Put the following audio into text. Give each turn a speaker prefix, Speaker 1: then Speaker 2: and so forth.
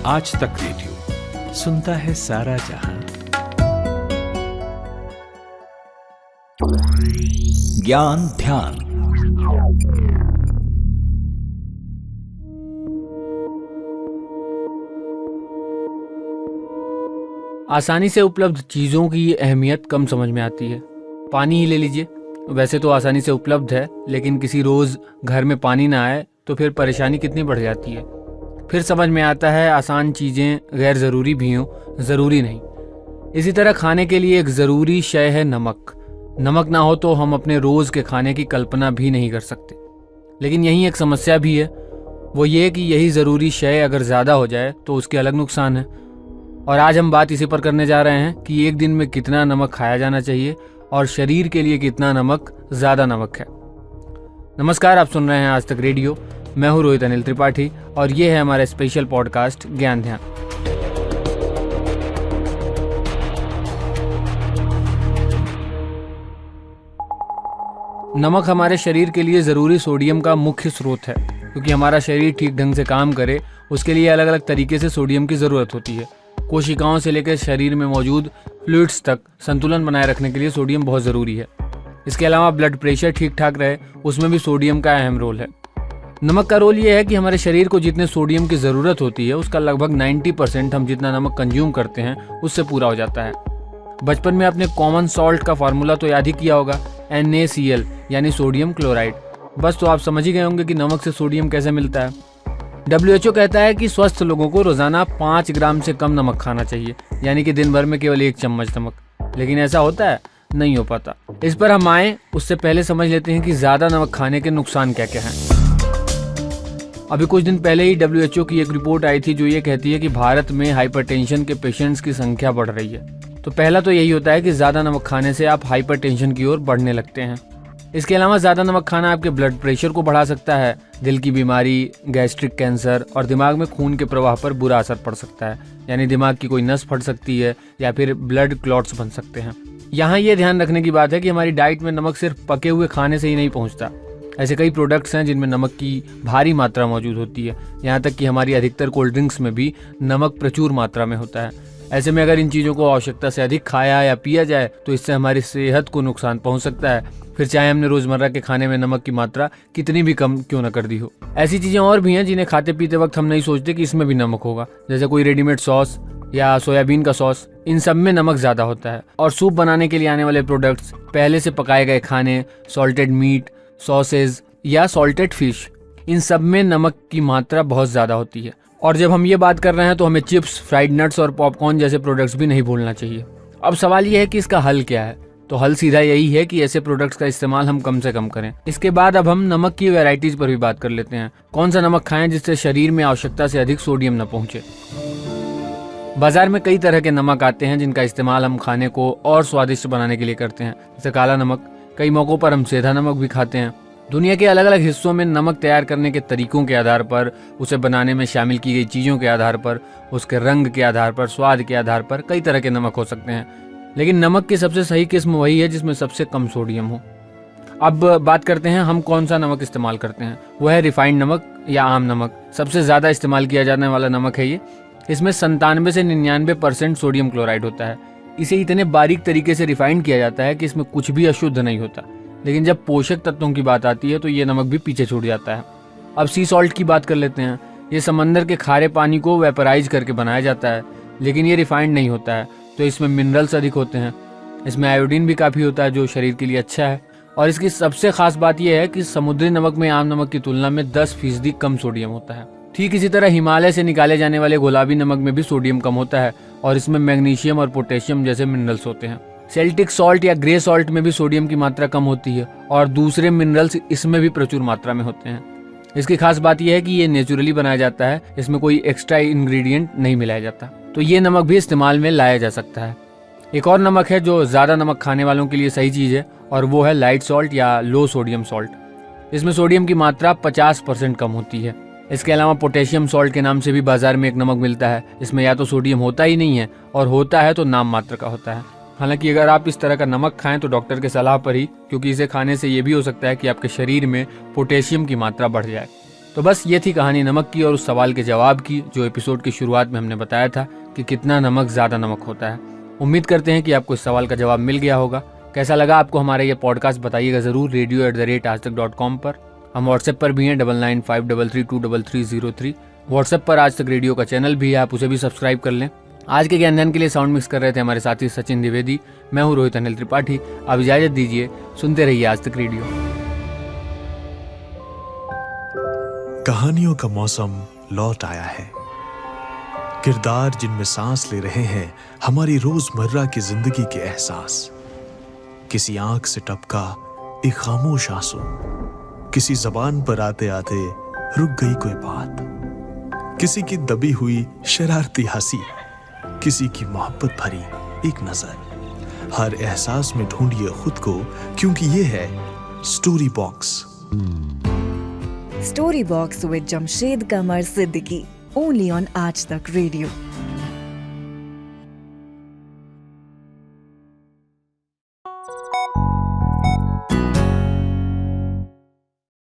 Speaker 1: आज तक रेडियो सुनता है सारा जहां। ज्ञान ध्यान।
Speaker 2: आसानी से उपलब्ध चीज़ों की अहमियत कम समझ में आती है। पानी ही ले लीजिए, वैसे तो आसानी से उपलब्ध है, लेकिन किसी रोज़ घर में पानी ना आए तो फिर परेशानी कितनी बढ़ जाती है। फिर समझ में आता है आसान चीज़ें गैर ज़रूरी भी हों, ज़रूरी नहीं। इसी तरह खाने के लिए एक ज़रूरी शय है नमक। नमक ना हो तो हम अपने रोज़ के खाने की कल्पना भी नहीं कर सकते। लेकिन यहीं एक समस्या भी है, वो ये कि यही ज़रूरी शय अगर ज़्यादा हो जाए तो उसके अलग नुकसान है। और आज हम बात इसी पर करने जा रहे हैं कि एक दिन में कितना नमक खाया जाना चाहिए और शरीर के लिए कितना नमक ज़्यादा नमक है। नमस्कार, आप सुन रहे हैं आज तक रेडियो। मैं हूं रोहित अनिल त्रिपाठी और ये है हमारा स्पेशल पॉडकास्ट ज्ञान ध्यान। नमक हमारे शरीर के लिए ज़रूरी सोडियम का मुख्य स्रोत है। क्योंकि हमारा शरीर ठीक ढंग से काम करे उसके लिए अलग अलग तरीके से सोडियम की ज़रूरत होती है। कोशिकाओं से लेकर शरीर में मौजूद फ्लूइड्स तक संतुलन बनाए रखने के लिए सोडियम बहुत ज़रूरी है। इसके अलावा ब्लड प्रेशर ठीक ठाक रहे, उसमें भी सोडियम का अहम रोल है। नमक का रोल ये है कि हमारे शरीर को जितने सोडियम की ज़रूरत होती है उसका लगभग 90% हम जितना नमक कंज्यूम करते हैं उससे पूरा हो जाता है। बचपन में आपने कॉमन सॉल्ट का फार्मूला तो याद ही किया होगा, NaCl यानी सोडियम क्लोराइड। बस तो आप समझ ही गए होंगे कि नमक से सोडियम कैसे मिलता है। WHO कहता है कि स्वस्थ लोगों को रोजाना 5 ग्राम से कम नमक खाना चाहिए, यानी कि दिन भर में केवल 1 चम्मच नमक। लेकिन ऐसा होता है? नहीं हो पाता। इस पर हम आए उससे पहले समझ लेते हैं कि ज़्यादा नमक खाने के नुकसान क्या क्या हैं। अभी कुछ दिन पहले ही WHO की एक रिपोर्ट आई थी जो ये कहती है कि भारत में हाइपरटेंशन के पेशेंट्स की संख्या बढ़ रही है। तो पहला तो यही होता है कि ज़्यादा नमक खाने से आप हाइपरटेंशन की ओर बढ़ने लगते हैं। इसके अलावा ज़्यादा नमक खाना आपके ब्लड प्रेशर को बढ़ा सकता है, दिल की बीमारी, गैस्ट्रिक कैंसर और दिमाग में खून के प्रवाह पर बुरा असर पड़ सकता है। यानी दिमाग की कोई नस फट सकती है या फिर ब्लड क्लॉट्स बन सकते हैं। यहाँ ये ध्यान रखने की बात है कि हमारी डाइट में नमक सिर्फ पके हुए खाने से ही नहीं पहुँचता। ऐसे कई प्रोडक्ट्स हैं जिनमें नमक की भारी मात्रा मौजूद होती है। यहाँ तक कि हमारी अधिकतर कोल्ड ड्रिंक्स में भी नमक प्रचुर मात्रा में होता है। ऐसे में अगर इन चीज़ों को आवश्यकता से अधिक खाया या पिया जाए तो इससे हमारी सेहत को नुकसान पहुँच सकता है, फिर चाहे हमने रोज़मर्रा के खाने में नमक की मात्रा कितनी भी कम क्यों न कर दी हो। ऐसी चीज़ें और भी हैं जिन्हें खाते पीते वक्त हम नहीं सोचते कि इसमें भी नमक होगा, जैसे कोई रेडीमेड सॉस या सोयाबीन का सॉस। इन सब में नमक ज़्यादा होता है। और सूप बनाने के लिए आने वाले प्रोडक्ट्स, पहले से पकाए गए खाने, सॉल्टेड मीट, सॉसेज या सॉल्टेड फिश, इन सब में नमक की मात्रा बहुत ज़्यादा होती है। और जब हम ये बात कर रहे हैं तो हमें चिप्स, फ्राइड नट्स और पॉपकॉर्न जैसे प्रोडक्ट्स भी नहीं भूलना चाहिए। अब सवाल ये है कि इसका हल क्या है? तो हल सीधा यही है कि ऐसे प्रोडक्ट्स का इस्तेमाल हम कम से कम करें। इसके बाद अब हम नमक की वैरायटीज पर भी बात कर लेते हैं। कौन सा नमक खाएं जिससे शरीर में आवश्यकता से अधिक सोडियम न पहुंचे। बाजार में कई तरह के नमक आते हैं जिनका इस्तेमाल हम खाने को और स्वादिष्ट बनाने के लिए करते हैं, जैसे काला नमक। कई मौकों पर हम सेंधा नमक भी खाते हैं। दुनिया के अलग अलग हिस्सों में नमक तैयार करने के तरीकों के आधार पर, उसे बनाने में शामिल की गई चीज़ों के आधार पर, उसके रंग के आधार पर, स्वाद के आधार पर कई तरह के नमक हो सकते हैं। लेकिन नमक की सबसे सही किस्म वही है जिसमें सबसे कम सोडियम हो। अब बात करते हैं हम कौन सा नमक इस्तेमाल करते हैं। वह है रिफाइंड नमक या आम नमक। सबसे ज़्यादा इस्तेमाल किया जाने वाला नमक है ये। इसमें 97 से 99% सोडियम क्लोराइड होता है। इसे इतने बारीक तरीके से रिफाइंड किया जाता है कि इसमें कुछ भी अशुद्ध नहीं होता। लेकिन जब पोषक तत्वों की बात आती है तो ये नमक भी पीछे छूट जाता है। अब सी सॉल्ट की बात कर लेते हैं। ये समंदर के खारे पानी को वेपराइज करके बनाया जाता है, लेकिन ये रिफाइंड नहीं होता है, तो इसमें मिनरल्स अधिक होते हैं। इसमें आयोडीन भी काफ़ी होता है जो शरीर के लिए अच्छा है। और इसकी सबसे खास बात यह है कि समुद्री नमक में आम नमक की तुलना में 10% कम सोडियम होता है। ठीक इसी तरह हिमालय से निकाले जाने वाले गुलाबी नमक में भी सोडियम कम होता है और इसमें मैग्नीशियम और पोटेशियम जैसे मिनरल्स होते हैं। सेल्टिक सॉल्ट या ग्रे सॉल्ट में भी सोडियम की मात्रा कम होती है और दूसरे मिनरल्स इसमें भी प्रचुर मात्रा में होते हैं। इसकी खास बात यह है कि ये नेचुरली बनाया जाता है, इसमें कोई एक्स्ट्रा इंग्रेडिएंट नहीं मिलाया जाता, तो ये नमक भी इस्तेमाल में लाया जा सकता है। एक और नमक है जो ज़्यादा नमक खाने वालों के लिए सही चीज़ है और वो है लाइट सॉल्ट या लो सोडियम सॉल्ट। इसमें सोडियम की मात्रा 50% कम होती है। इसके अलावा पोटेशियम सॉल्ट के नाम से भी बाजार में एक नमक मिलता है। इसमें या तो सोडियम होता ही नहीं है और होता है तो नाम मात्र का होता है। हालांकि अगर आप इस तरह का नमक खाएं तो डॉक्टर के सलाह पर ही, क्योंकि इसे खाने से ये भी हो सकता है कि आपके शरीर में पोटेशियम की मात्रा बढ़ जाए। तो बस ये थी कहानी नमक की और उस सवाल के जवाब की जो एपिसोड की शुरुआत में हमने बताया था कि कितना नमक ज़्यादा नमक होता है। उम्मीद करते हैं कि आपको इस सवाल का जवाब मिल गया होगा। कैसा लगा आपको हमारा ये पॉडकास्ट बताइएगा ज़रूर radio@aajtak.com पर। हम व्हाट्सएप पर भी हैं 9953323303। व्हाट्सएप पर आज तक रेडियो का चैनल भी है, आप उसे भी सब्सक्राइब कर लें। आज के ज्ञान के लिए साउंड मिक्स कर रहे थे हमारे साथी सचिन द्विवेदी। मैं हूँ रोहित अनिल त्रिपाठी। आप इजाज़त दीजिए, सुनते रहिए आज तक रेडियो।
Speaker 3: कहानियों का मौसम लौट आया है। किरदार जिनमें सांस ले रहे हैं हमारी रोजमर्रा की जिंदगी के एहसास। किसी आंख से टपका एक खामोश आंसू, किसी जबान पर आते आते रुक गई कोई बात, किसी की दबी हुई शरारती हंसी, किसी की मोहब्बत भरी एक नजर। हर एहसास में ढूंढिए खुद को, क्योंकि ये है story box.
Speaker 4: Story Box with Jamshed Kamar Siddiqui, only on Aaj Tak Radio.